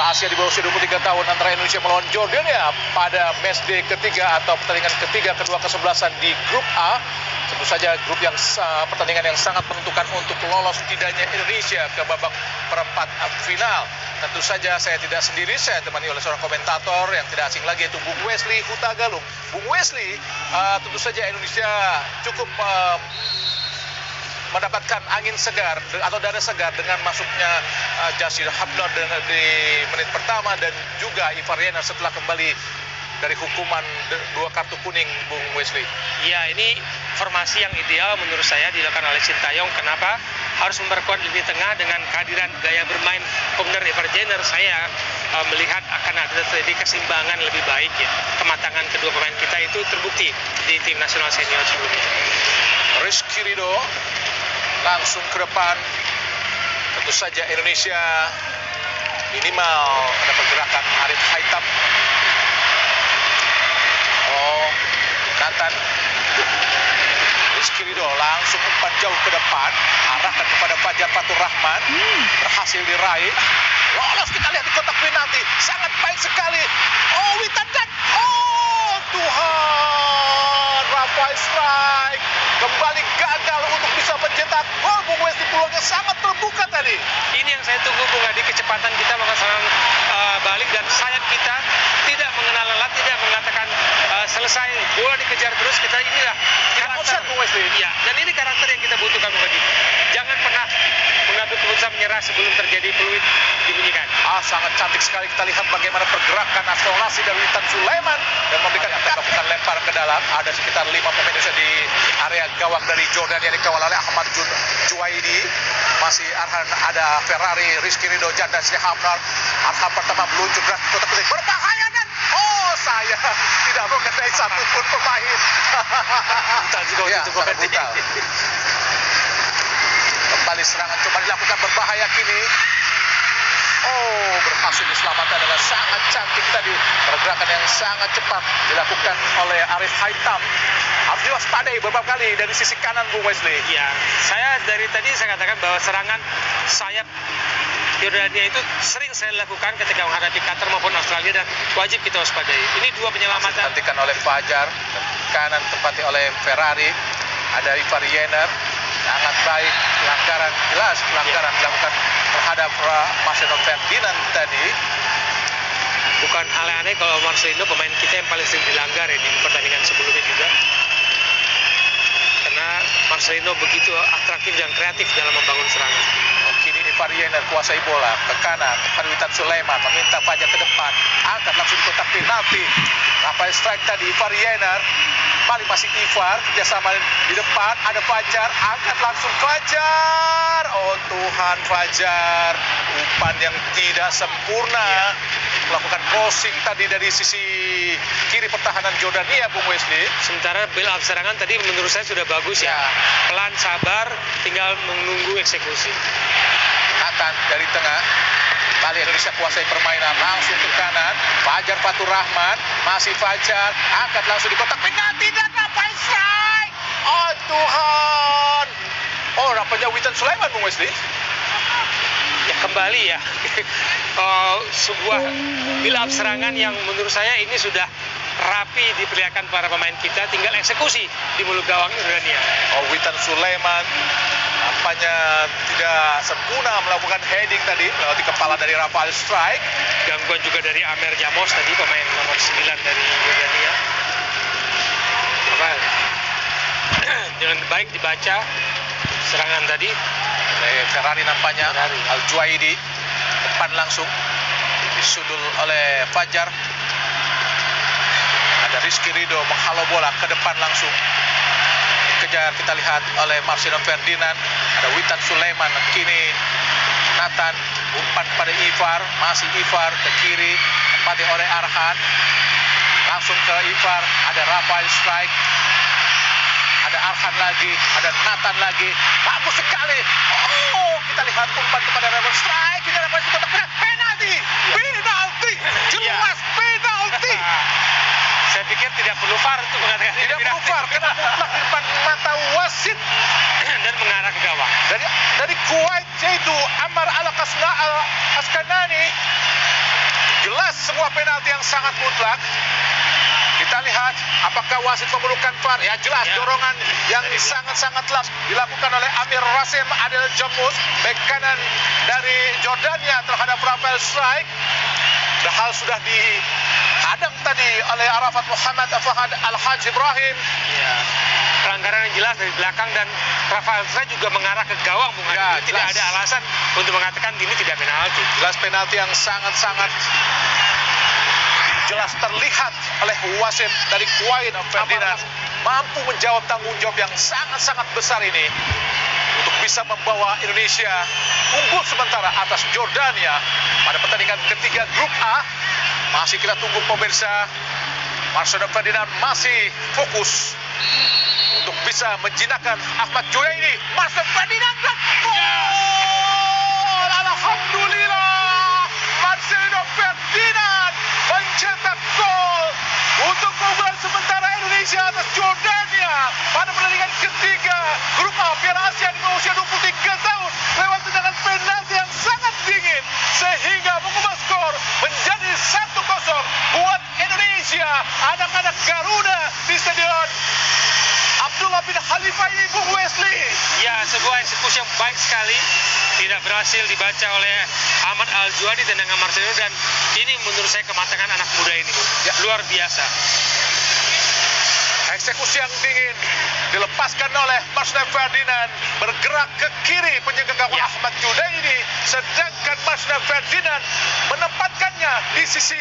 Piala Asia di bawah usia 23 tahun antara Indonesia melawan Jordania pada matchday ketiga atau pertandingan ketiga kedua kesebelasan di grup A. Tentu saja grup yang pertandingan yang sangat menentukan untuk lolos tidaknya Indonesia ke babak perempat final. Tentu saja saya tidak sendiri, saya ditemani oleh seorang komentator yang tidak asing lagi yaitu Bung Wesley Hutagalung. Bung Wesley, tentu saja Indonesia cukup mendapatkan angin segar atau dada segar dengan masuknya Jasir Habnar di menit pertama dan juga Ivar Yener setelah kembali dari hukuman 2 kartu kuning, Bung Wesley. Ya, ini formasi yang ideal menurut saya dilakukan oleh Sintayong. Kenapa? Harus memperkuat lini tengah dengan kehadiran gaya bermain Habnar Ivar Yener. Saya melihat akan ada terjadi keseimbangan lebih baik ya. Kematangan kedua pemain kita itu terbukti di tim nasional senior sebelumnya. Rizky Ridho langsung ke depan. Tentu saja Indonesia minimal ada pergerakan Arif Haitam. Nathan. Rizky Ridho langsung umpan jauh ke depan, arahkan kepada Fajar Fatur Rahman, berhasil diraih. Lolos, kita lihat di kotak penalti, sangat baik sekali. Oh, Witan dan Tuhan, Rafael strike kembali gagal untuk bisa mencetak gol. Bung Wesley, peluangnya sangat terbuka tadi. Ini yang saya tunggu, Bung Adi, kecepatan kita melaksanakan balik dan sayap kita tidak mengenal lelah, tidak mengatakan selesai, bola dikejar terus. Kita inilah karakter Bung Wesley. Ya, dan ini karakter yang kita butuhkan, Bung Adi. Jangan pernah mengambil keputusan menyerah sebelum terjadi peluit dibunyikan. Sangat cantik sekali kita lihat bagaimana pergerakan akselerasi dari Witan Sulaiman dan memberikan bukan lempar ke dalam. Ada sekitar 5 pemain Indonesia di area gawang dari Jordan yang dikawal oleh Ahmad Juwaidi. Masih Arhan, ada Ferrari, Rizky Ridho, Janda Sri Habnar. Arhan pertama meluncur keras di kotak penalti, berbahaya dan saya tidak mengenai satupun pemain. Brutal juga ya, itu sangat brutal. Kembali serangan coba dilakukan berbahaya kini. Berhasil diselamatkan dengan sangat cantik tadi. Pergerakan yang sangat cepat dilakukan oleh Arif Haitam. Harus diwaspadai beberapa kali dari sisi kanan, Bung Wesley. Ya, dari tadi saya katakan bahwa serangan sayap Jordania itu sering saya lakukan ketika menghadapi Qatar maupun Australia dan wajib kita waspadai. Ini 2 penyelamatan. Digantikan oleh Fajar, kanan tempati oleh Ferrari. Ada Ivar Yener. Sangat baik, pelanggaran jelas, pelanggaran dilakukan terhadap Marcelino Ferdinand tadi. Bukan hal yang aneh kalau Marcelino pemain kita yang paling sering dilanggar ya di pertandingan sebelumnya juga. Karena Marcelino begitu atraktif dan kreatif dalam membangun serangan. Kini Ivar Yener kuasai bola ke kanan, kepada Witan Sulaiman meminta Fajar ke depan, angkat langsung di kotak penalti. Rafael strike tadi, Ivar Yener. Balik masih Ivar, kerjasama di depan, ada Fajar, angkat langsung Fajar. Oh Tuhan, Fajar, umpan yang tidak sempurna. Melakukan crossing tadi dari sisi kiri pertahanan Jordania, Bung Wesley. Sementara build-up serangan tadi menurut saya sudah bagus ya. Pelan, sabar, tinggal menunggu eksekusi. Nathan dari tengah. Kali Indonesia kuasai permainan, langsung ke kanan. Fajar Fatur Rahman, masih Fajar, angkat langsung di kotak penalti dan Rafael strike. Oh Tuhan. Rapanya Witan Sulaiman, Bung Wesley. Ya kembali ya. Sebuah build-up serangan yang menurut saya ini sudah rapi diperlihatkan para pemain kita, tinggal eksekusi di mulut gawang Jordania. Witan Sulaiman nampaknya tidak sempurna melakukan heading tadi, melewati kepala dari Rafael strike. Gangguan juga dari Amer Jamos tadi, pemain nomor 9 dari Jordania. Dengan baik dibaca serangan tadi. Ferrari nampaknya, Al-Juwaidi depan langsung disudul oleh Fajar. Ada Rizky Ridho menghalau bola ke depan langsung. Dikejar kita lihat oleh Marcelino Ferdinand. Ada Witan Sulaiman, kini Nathan, umpan kepada Ivar, masih Ivar ke kiri, tempati oleh Arhan. Langsung ke Ivar, ada Rafael strike. Ada Arhan lagi, ada Nathan lagi. Bagus sekali. Kita lihat umpan kepada Rafael strike. Ini Rafael kotak penalti. Penalti. Jelas penalti. Saya pikir tidak perlu VAR untuk mengatakan tidak perlu VAR karena mutlak di depan mata wasit dan mengarah ke gawang. Dari Kuwait Jaidu Ammar Al-Askanani sebuah penalti yang sangat mutlak. Kita lihat apakah wasit memerlukan VAR. Ya jelas dorongan yang sangat-sangat kelas dilakukan oleh Amir Rasim Adel Jamus, bek kanan dari Jordania terhadap Rafael Strike. Hal sudah dihadang tadi oleh Arafat Muhammad Fahad Al-Haj Ibrahim. Ya, pelanggaran yang jelas dari belakang dan Rafael Strike juga mengarah ke gawang, Bung Hadi. Ya, tidak ada alasan untuk mengatakan ini tidak penalti. Jelas penalti yang sangat-sangat jelas terlihat oleh wasit dari Kuwait Ferdinand mampu menjawab tanggung jawab yang sangat-sangat besar ini untuk bisa membawa Indonesia unggul sementara atas Jordania pada pertandingan ketiga grup A. Masih kita tunggu pemirsa. Marcelo Ferdinand masih fokus untuk bisa menjinakkan Ahmad Junaidi. Marcelo Ferdinand dan gol! Alhamdulillah, Marcelo Ferdinand mencetak gol untuk keunggulan sementara Indonesia atas Jordania pada pertandingan ketiga grup A Piala Asia di bawah usia 23 tahun lewat tendangan penalti yang sangat dingin sehingga mengubah skor menjadi 1-0 buat Indonesia. Anak-anak Garuda di Stadion Abdullah bin Khalifah ini, Bung Wesley. Ya, sebuah eksekusi yang baik sekali. Tidak berhasil dibaca oleh Ahmad Al-Juadi tendangan Marcelo, dan ini menurut saya kematangan anak muda ini, Bung. Ya. Luar biasa. Eksekusi yang dingin dilepaskan oleh Marcelo Ferdinand, bergerak ke kiri penjaga gawang Ahmad Junaidi, sedangkan Marcelo Ferdinand menempatkannya di sisi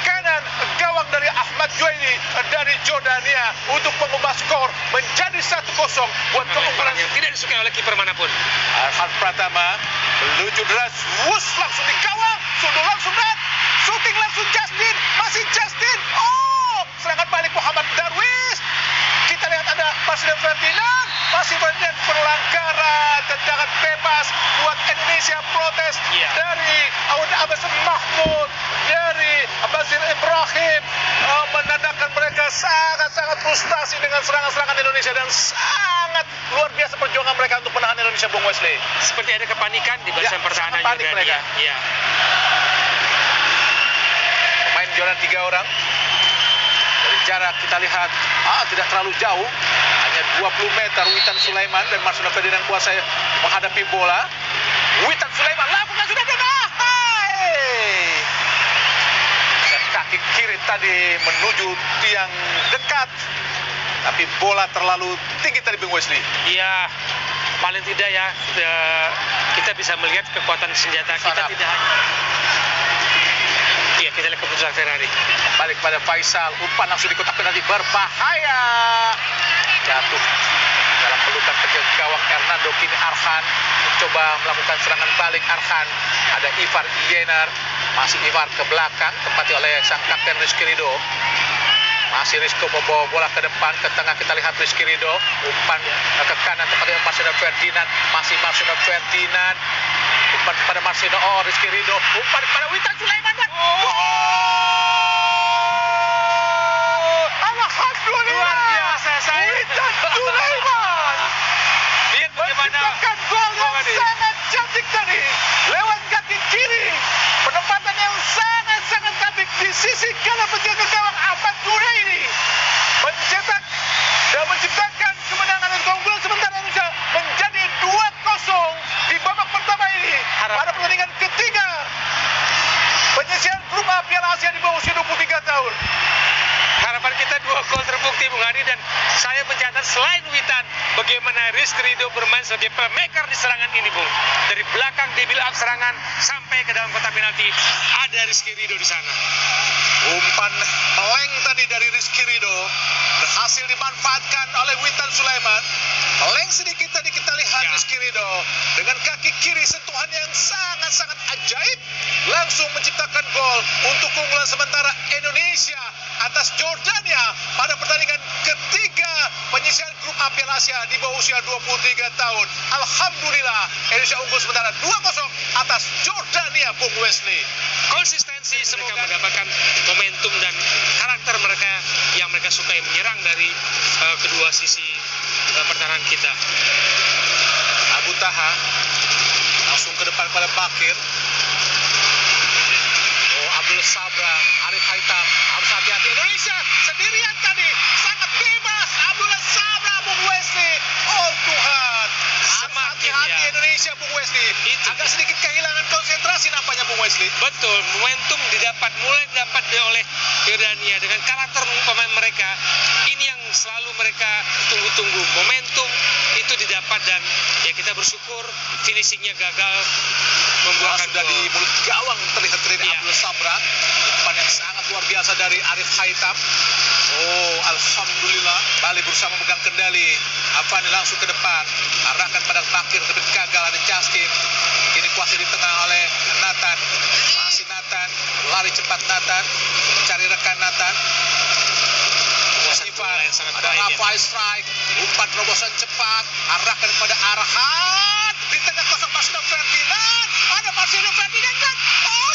kanan gawang dari Ahmad Junaidi dari Jordania untuk mengubah skor menjadi 1-0 buat keunggulan yang tidak disukai oleh kiper manapun. Arhan Pratama menuju deras, langsung di gawang, sudut langsung net, shooting langsung Justin, masih Justin. Serangan balik Muhammad Darwis. Kita lihat ada Marcelo Ferdinand masih banyak pelanggaran, tendangan bebas buat Indonesia, protes dari Aun Abbas Mahmud, dari Basir Ibrahim, menandakan mereka sangat-sangat frustasi dengan serangan-serangan Indonesia dan sangat luar biasa perjuangan mereka untuk menahan Indonesia, Bung Wesley. Seperti ada kepanikan di barisan pertahanan panik juga. mereka. Ya. Pemain Jordan 3 orang. Dari jarak kita lihat tidak terlalu jauh, hanya 20 meter. Witan Sulaiman dan Marcelo Ferdinand kuasa menghadapi bola. Witan Sulaiman lakukan sudah dan kaki kiri tadi menuju tiang dekat, tapi bola terlalu tinggi tadi, Bung Wesley. Iya, paling tidak ya kita bisa melihat kekuatan senjata kita tidak hanya. Iya, kita lihat keputusan Ferrari. Balik pada Faisal, umpan langsung di kotak penalti, berbahaya. Jatuh dalam pelukan penjaga gawang Hernando. Kini Arhan mencoba melakukan serangan balik. Arhan, ada Ivar Yenar, masih Ivar ke belakang, tempati oleh sang kapten Rizky Ridho. Masih Rizko membawa bola ke depan, ke tengah kita lihat Rizky Ridho, umpan ke kanan tempati oleh Marcelo Ferdinand, masih Marcelo Ferdinand, umpan kepada Marcelo, Rizky Ridho, umpan kepada Witan Sulaiman. Alhamdulillah, luar biasa saya. Witan Sulaiman Lihat bagaimana menciptakan gol yang sangat cantik tadi lewat kaki kiri, penempatan yang sangat-sangat cantik di sisi kanan penjaga gawang Ahmad Junaidi, mencetak dan menciptakan kemenangan dan keunggulan sementara Indonesia menjadi 2-0 di babak pertama ini pada pertandingan ketiga penyisian grup A Piala Asia di bawah usia 23 tahun. Harapan kita 2 gol terbukti, Bung Hadi, dan saya mencatat selain Witan, bagaimana Rizky Ridho bermain sebagai playmaker di serangan ini, Bung. Dari belakang di build up serangan sampai ke dalam kotak penalti ada Rizky Ridho di sana. Umpan meleng tadi dari Rizky Ridho berhasil dimanfaatkan oleh Witan Sulaiman. Meleng sedikit tadi kita lihat Rizky Ridho dengan kaki kiri, sentuhan yang sangat-sangat ajaib, langsung menciptakan gol untuk keunggulan sementara Indonesia atas Jordania pada pertandingan ketiga penyisian grup A Piala Asia di bawah usia 23 tahun. Alhamdulillah, Indonesia unggul sementara 2-0 atas Jordania, Bung Wesley. Konsistensi, semoga mendapatkan momentum dan karakter mereka yang mereka sukai menyerang dari kedua sisi pertahanan kita. Abu Taha langsung ke depan pada Bakir. Abdul Sabra Indonesia, Bung Wesley. Itu. Agak sedikit kehilangan konsentrasi nampaknya, Bung Wesley. Betul, momentum mulai didapat oleh Yordania dengan karakter pemain mereka. Ini yang selalu mereka tunggu-tunggu. Momentum itu didapat dan ya kita bersyukur finishingnya gagal membuahkan Sudah gol. di mulut gawang terlihat dari Iya. Abdul Sabra. Umpan yang sangat luar biasa dari Arif Haitam. Oh, alhamdulillah. Bali berusaha memegang kendali. Avani langsung ke depan. Arahkan pada Bakir, tapi gagal. Ada Justin. Ini kuasai di tengah oleh Nathan. Masih Nathan. Lari cepat Nathan. Cari rekan Nathan. Ivan. yang sangat Ada baik, ya. Rafael strike. Umpan terobosan cepat. Arahkan pada Arhan. Di tengah kosong Marcelino Ferdinand. Ada Marcelino Ferdinand. Dan oh,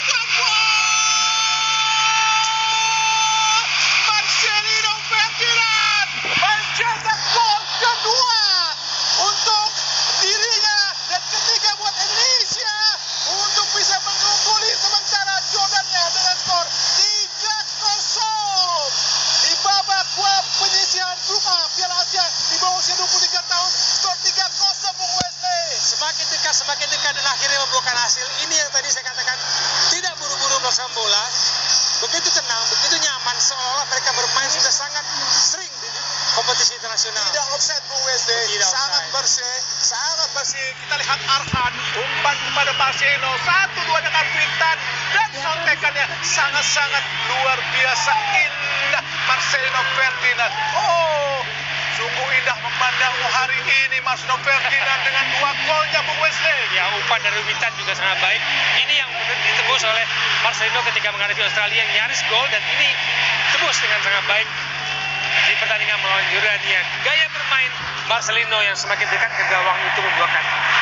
Marcelino Ferdinand mencetak gol kedua untuk dirinya dan ketiga buat Indonesia untuk bisa mengungguli sementara Jordania dengan skor 3-0 di babak penyisihan grup A Piala Asia di bawah usia 23 tahun. Skor 3-0, Bung Wesley. Semakin dekat dan akhirnya membuahkan hasil. Ini yang tadi saya katakan, tidak buru-buru melakukan bola, begitu tenang, begitu nyaman, seolah mereka bermain sudah sangat sering di kompetisi internasional. Tidak offside, Bung Wesley. Tidak Sangat offside. bersih. Kita lihat Arhan umpan kepada Marcelino 1-2 dengan Witan dan sontekannya sangat-sangat luar biasa indah. Marcelino Ferdinand. Oh, sungguh indah memandang hari ini Marcelino Ferdinand dengan 2 golnya, Bung Wesley. Ya, umpan dari Witan juga sangat baik. Ini yang ditebus oleh Marcelino ketika menghadapi Australia yang nyaris gol, dan ini tebus dengan sangat baik di pertandingan melawan Yordania. Gaya bermain Marcelino yang semakin dekat ke gawang itu membuahkan